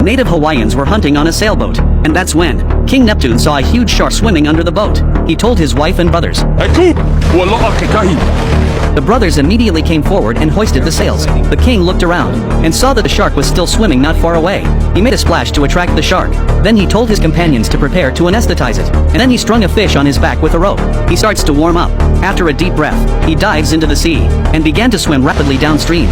Native Hawaiians were hunting on a sailboat, and that's when King Neptune saw a huge shark swimming under the boat. He told his wife and brothers. The brothers immediately came forward and hoisted the sails. The king looked around and saw that the shark was still swimming not far away. He made a splash to attract the shark. Then he told his companions to prepare to anesthetize it. And then he strung a fish on his back with a rope. He starts to warm up. After a deep breath, he dives into the sea and began to swim rapidly downstream.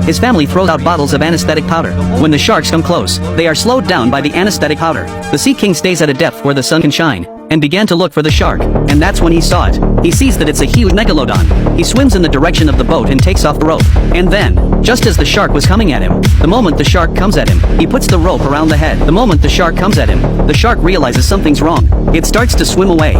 His family throws out bottles of anesthetic powder. When the sharks come close, they are slowed down by the anesthetic powder. The Sea King stays at a depth where the sun can shine, and began to look for the shark, and that's when he saw it. He sees that it's a huge megalodon. He swims in the direction of the boat and takes off the rope. And then, just as the shark was coming at him, the moment the shark comes at him, he puts the rope around the head. The moment the shark comes at him, the shark realizes something's wrong. It starts to swim away.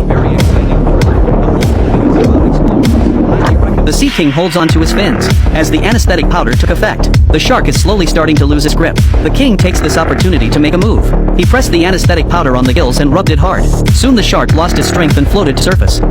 The Sea King holds onto his fins. As the anesthetic powder took effect, the shark is slowly starting to lose its grip. The king takes this opportunity to make a move. He pressed the anesthetic powder on the gills and rubbed it hard. Soon the shark lost its strength and floated to surface.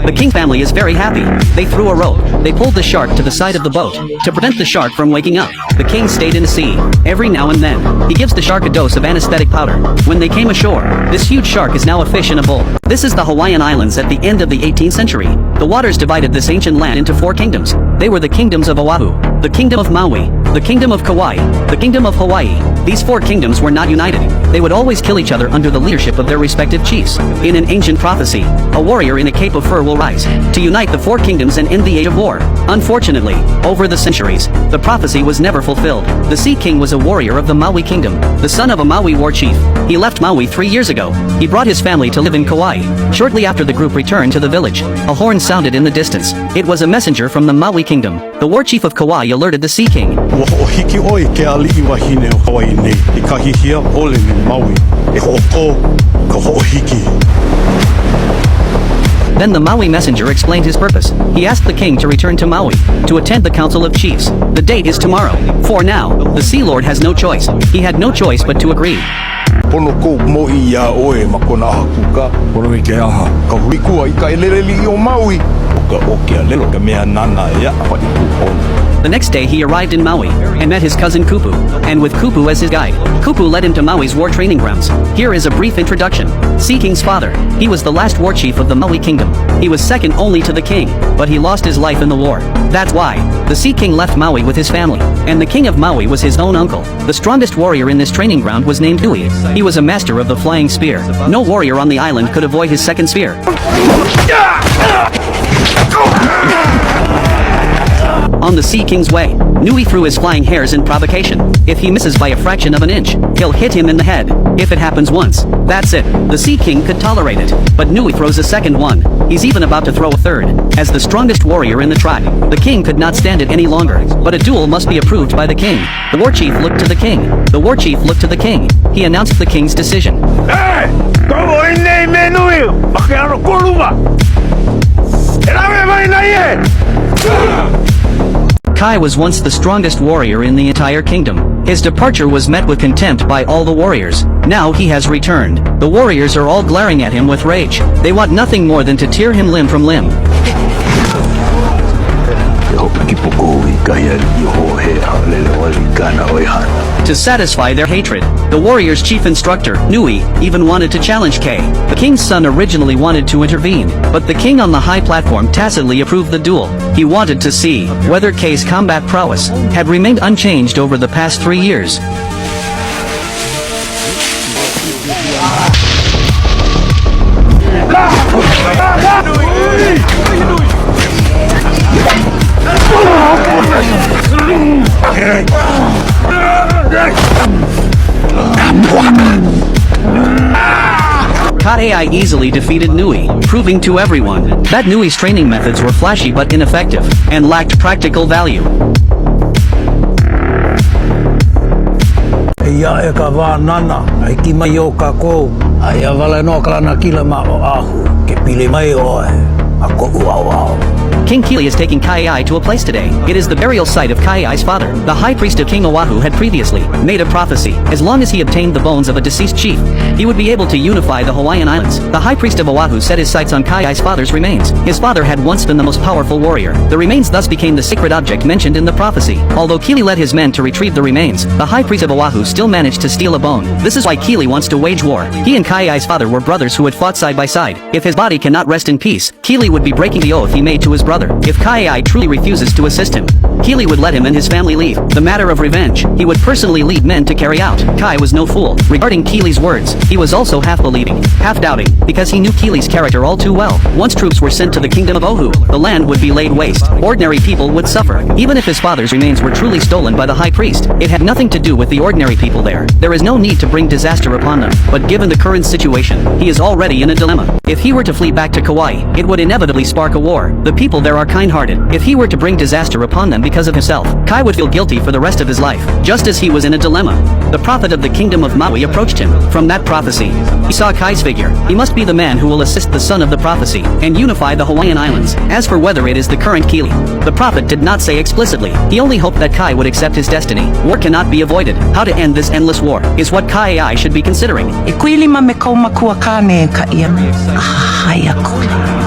The King family is very happy. They threw a rope. They pulled the shark to the side of the boat to prevent the shark from waking up. The king stayed in the sea. Every now and then, he gives the shark a dose of anesthetic powder. When they came ashore, this huge shark is now a fish in a bowl. This is the Hawaiian Islands at the end of the 18th century. The waters divided this ancient land into 4 kingdoms. They were the kingdoms of Oahu, the kingdom of Maui, the kingdom of Kauai, the kingdom of Hawaii. These 4 kingdoms were not united. They would always kill each other under the leadership of their respective chiefs. In an ancient prophecy, a warrior in a cape of fur will rise to unite the 4 kingdoms and end the age of war. Unfortunately, over the centuries, the prophecy was never fulfilled. The Sea King was a warrior of the Maui kingdom, the son of a Maui war chief. He left Maui 3 years ago. He brought his family to live in Kauai. Shortly after the group returned to the village, a horn sounded in the distance. It was a messenger from the Maui kingdom. The war chief of Kauai alerted the Sea King. Then the Maui messenger explained his purpose. He asked the king to return to Maui to attend the council of chiefs. The date is tomorrow. For now, the Sea Lord has no choice. He had no choice but to agree. The next day he arrived in Maui and met his cousin Kupu, and with Kupu as his guide, Kupu led him to Maui's war training grounds. Here is a brief introduction. Sea King's father. He was the last war chief of the Maui kingdom. He was second only to the king, but he lost his life in the war. That's why the Sea King left Maui with his family, and the king of Maui was his own uncle. The strongest warrior in this training ground was named Nui. He was a master of the flying spear. No warrior on the island could avoid his second spear. On the Sea King's way, Nui threw his flying hairs in provocation. If he misses by a fraction of an inch, he'll hit him in the head. If it happens once, that's it. The Sea King could tolerate it. But Nui throws a second one. He's even about to throw a third. As the strongest warrior in the tribe, the king could not stand it any longer. But a duel must be approved by the king. The war chief looked to the king. The war chief looked to the king. He announced the king's decision. Kai was once the strongest warrior in the entire kingdom. His departure was met with contempt by all the warriors. Now he has returned. The warriors are all glaring at him with rage. They want nothing more than to tear him limb from limb. To satisfy their hatred, the warriors' chief instructor, Nui, even wanted to challenge Kay. The king's son originally wanted to intervene, but the king on the high platform tacitly approved the duel. He wanted to see whether Kay's combat prowess had remained unchanged over the past 3 years. Kaei easily defeated Nui, proving to everyone that Nui's training methods were flashy but ineffective, and lacked practical value. Ia e ka wā nana, ai ki mai o ka kou, ai a wale no kalana kila ma o ahu, ke pile mai oe, a ko ua wao. King Kili is taking Kaiai to a place today. It is the burial site of Kaiai's father. The high priest of King Oahu had previously made a prophecy. As long as he obtained the bones of a deceased chief, he would be able to unify the Hawaiian Islands. The high priest of Oahu set his sights on Kaiai's father's remains. His father had once been the most powerful warrior. The remains thus became the sacred object mentioned in the prophecy. Although Kili led his men to retrieve the remains, the high priest of Oahu still managed to steal a bone. This is why Kili wants to wage war. He and Kaiai's father were brothers who had fought side by side. If his body cannot rest in peace, Kili would be breaking the oath he made to his brother. If Kaiai truly refuses to assist him, Kili would let him and his family leave. The matter of revenge, he would personally lead men to carry out. Kai was no fool. Regarding Kili's words, he was also half believing, half doubting, because he knew Kili's character all too well. Once troops were sent to the kingdom of Oahu, the land would be laid waste. Ordinary people would suffer. Even if his father's remains were truly stolen by the high priest, it had nothing to do with the ordinary people there. There is no need to bring disaster upon them. But given the current situation, he is already in a dilemma. If he were to flee back to Kauai, it would inevitably spark a war. The people there are kind-hearted. If he were to bring disaster upon them because of himself, Kai would feel guilty for the rest of his life. Just as he was in a dilemma, the prophet of the kingdom of Maui approached him. From that prophecy, he saw Kai's figure. He must be the man who will assist the son of the prophecy and unify the Hawaiian Islands. As for whether it is the current Kili, the prophet did not say explicitly. He only hoped that Kai would accept his destiny. War cannot be avoided. How to end this endless war is what Kaiai should be considering. E kuilima me kau makua kane ka ia. Ahaya kula.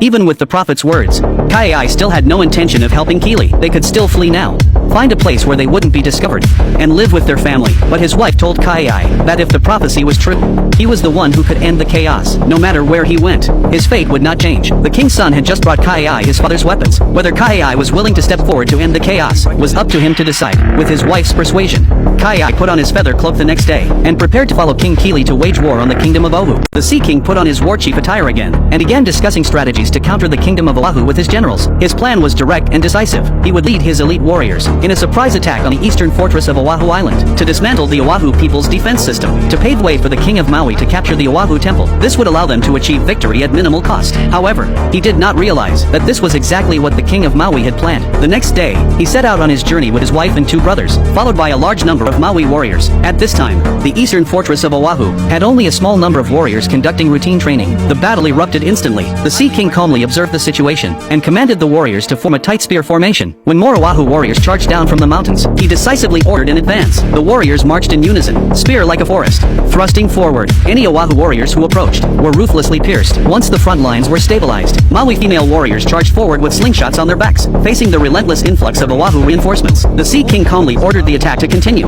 Even with the prophet's words, Kaiai still had no intention of helping Kili. They could still flee now, find a place where they wouldn't be discovered, and live with their family. But his wife told Kaiai that if the prophecy was true, he was the one who could end the chaos. No matter where he went, his fate would not change. The king's son had just brought Kaiai his father's weapons. Whether Kaiai was willing to step forward to end the chaos was up to him to decide. With his wife's persuasion, Kaiai put on his feather cloak the next day, and prepared to follow King Kili to wage war on the kingdom of Oahu. The Sea King put on his war chief attire again, and began discussing strategies to counter the kingdom of Oahu with his generals. His plan was direct and decisive. He would lead his elite warriors in a surprise attack on the eastern fortress of Oahu Island, to dismantle the Oahu people's defense system, to pave way for the king of Maui to capture the Oahu temple. This would allow them to achieve victory at minimal cost. However, he did not realize that this was exactly what the king of Maui had planned. The next day, he set out on his journey with his wife and 2 brothers, followed by a large number of Maui warriors. At this time, the eastern fortress of Oahu had only a small number of warriors conducting routine training. The battle erupted instantly. The Sea King calmly observed the situation and commanded the warriors to form a tight spear formation. When more Oahu warriors charged down from the mountains, he decisively ordered in advance. The warriors marched in unison, spear like a forest, thrusting forward. Any Oahu warriors who approached were ruthlessly pierced. Once the front lines were stabilized, Maui female warriors charged forward with slingshots on their backs, facing the relentless influx of Oahu reinforcements. The Sea King calmly ordered the attack to continue.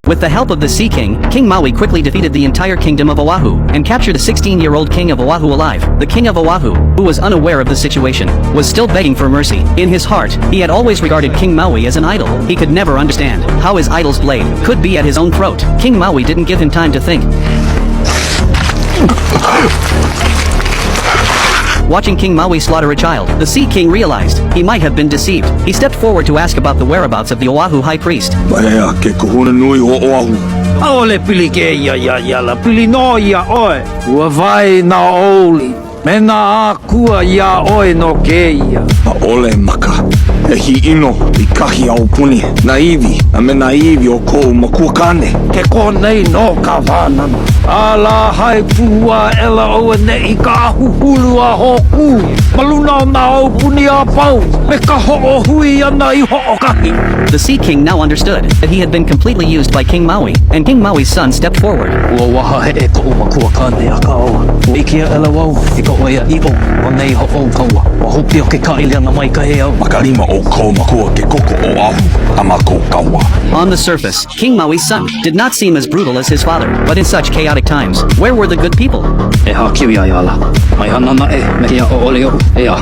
With the help of the Sea King, King Maui quickly defeated the entire kingdom of Oahu, and captured the 16-year-old king of Oahu alive. The king of Oahu, who was unaware of the situation, was still begging for mercy. In his heart, he had always regarded King Maui as an idol. He could never understand how his idol's blade could be at his own throat. King Maui didn't give him time to think. Watching King Maui slaughter a child, the Sea King realized he might have been deceived. He stepped forward to ask about the whereabouts of the Oahu high priest. Paea ke kuhuna nui o Oahu. Aole pili ke ia la pili no ia oe. Ua vai na oli. Mena a kua ia oe no ke ia. Paole maka. E hi ino I kahi au puni. Na iwi, a me na iwi o kou makua kane. Ke konei no ka whanana. Ala hai pua ela o nei ka huhulu a hoku. Maluna na au puni a pau. Me ka ho'o hui ana I ho'o kahi. The Sea King now understood that he had been completely used by King Maui, and King Maui's son stepped forward. Ua waha he e ko makua kane a ka oa. O ikia ela wau, I ka oia I o. O nei ho'o kaua. O hopi o ke kailiana mai ka he au. Makarima o kou makua ke koko o Oahu. A mako kaua. On the surface, King Maui's son did not seem as brutal as his father, but in such chaotic times, where were the good people? E ha kiwi ai ala. Mai hanana e me kia o ole o. E a.